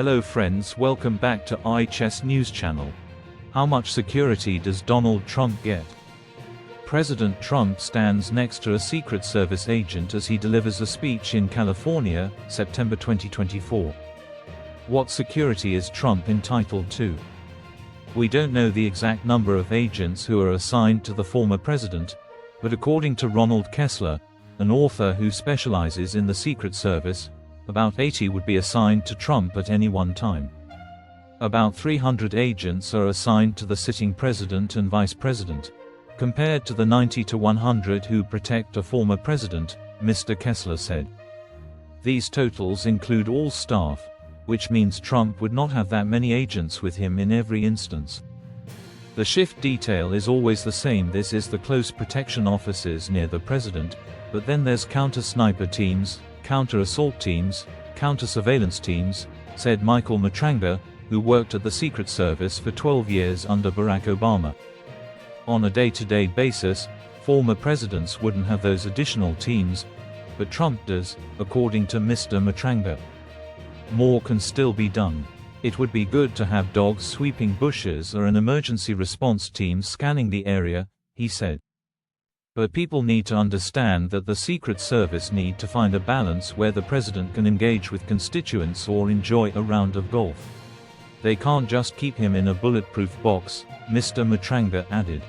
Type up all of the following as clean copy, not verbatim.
Hello friends, welcome back to R.H.S. news channel. How much security does Donald Trump get? President Trump stands next to a Secret Service agent as he delivers a speech in California, September 2024. What security is Trump entitled to? We don't know the exact number of agents who are assigned to the former president, but according to Ronald Kessler, an author who specializes in the Secret Service, about 80 would be assigned to Trump at any one time. About 300 agents are assigned to the sitting president and vice president, compared to the 90 to 100 who protect a former president, Mr. Kessler said. These totals include all staff, which means Trump would not have that many agents with him in every instance. The shift detail is always the same. This is the close protection officers near the president, but then there's counter-sniper teams, counter-assault teams, counter-surveillance teams, said Michael Matranga, who worked at the Secret Service for 12 years under Barack Obama. On a day-to-day basis, former presidents wouldn't have those additional teams, but Trump does, according to Mr. Matranga. More can still be done. It would be good to have dogs sweeping bushes or an emergency response team scanning the area, he said. But people need to understand that the Secret Service need to find a balance where the president can engage with constituents or enjoy a round of golf. They can't just keep him in a bulletproof box, Mr. Matranga added.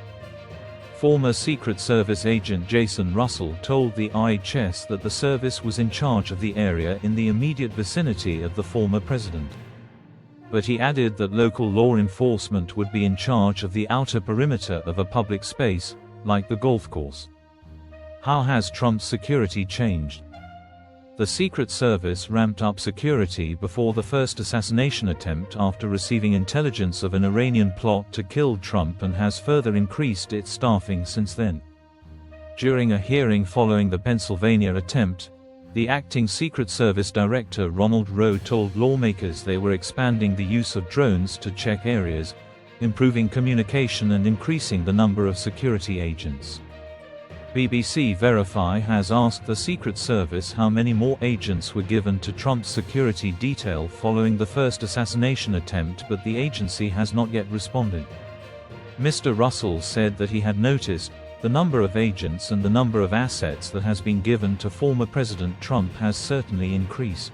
Former Secret Service agent Jason Russell told the R.H.S. that the service was in charge of the area in the immediate vicinity of the former president. But he added that local law enforcement would be in charge of the outer perimeter of a public space, like the golf course. How has Trump's security changed? The Secret Service ramped up security before the first assassination attempt after receiving intelligence of an Iranian plot to kill Trump and has further increased its staffing since then. During a hearing following the Pennsylvania attempt, the acting Secret Service Director Ronald Rowe told lawmakers they were expanding the use of drones to check areas, improving communication and increasing the number of security agents. BBC Verify has asked the Secret Service how many more agents were given to Trump's security detail following the first assassination attempt, but the agency has not yet responded. Mr. Russell said that he had noticed the number of agents and the number of assets that has been given to former President Trump has certainly increased.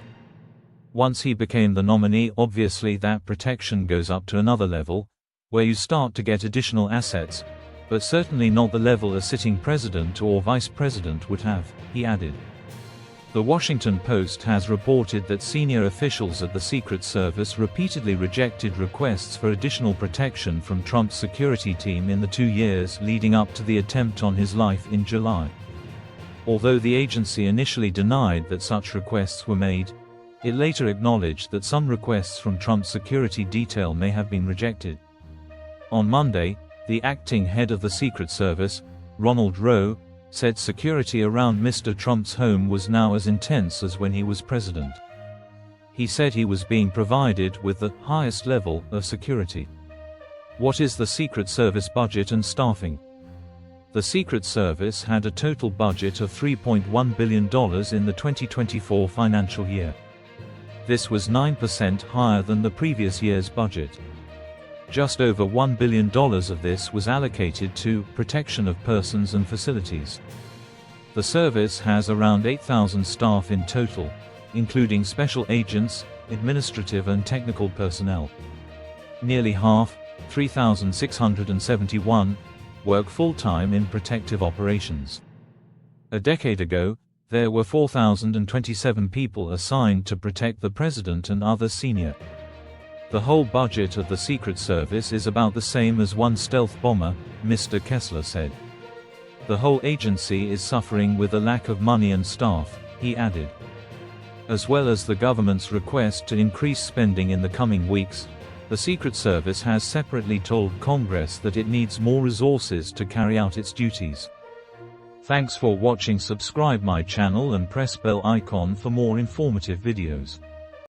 Once he became the nominee, obviously that protection goes up to another level, where you start to get additional assets, but certainly not the level a sitting president or vice president would have, he added. The Washington Post has reported that senior officials at the Secret Service repeatedly rejected requests for additional protection from Trump's security team in the 2 years leading up to the attempt on his life in July. Although the agency initially denied that such requests were made, it later acknowledged that some requests from Trump's security detail may have been rejected. On Monday, the acting head of the Secret Service, Ronald Rowe, said security around Mr. Trump's home was now as intense as when he was president. He said he was being provided with the highest level of security. What is the Secret Service budget and staffing? The Secret Service had a total budget of $3.1 billion in the 2024 financial year. This was 9% higher than the previous year's budget. Just over $1 billion of this was allocated to protection of persons and facilities. The service has around 8,000 staff in total, including special agents, administrative and technical personnel. Nearly half, 3,671, work full-time in protective operations. A decade ago, there were 4,027 people assigned to protect the president and other senior. The whole budget of the Secret Service is about the same as one stealth bomber, Mr. Kessler said. The whole agency is suffering with a lack of money and staff, he added. As well as the government's request to increase spending in the coming weeks, the Secret Service has separately told Congress that it needs more resources to carry out its duties. Thanks for watching. Subscribe my channel and press bell icon for more informative videos.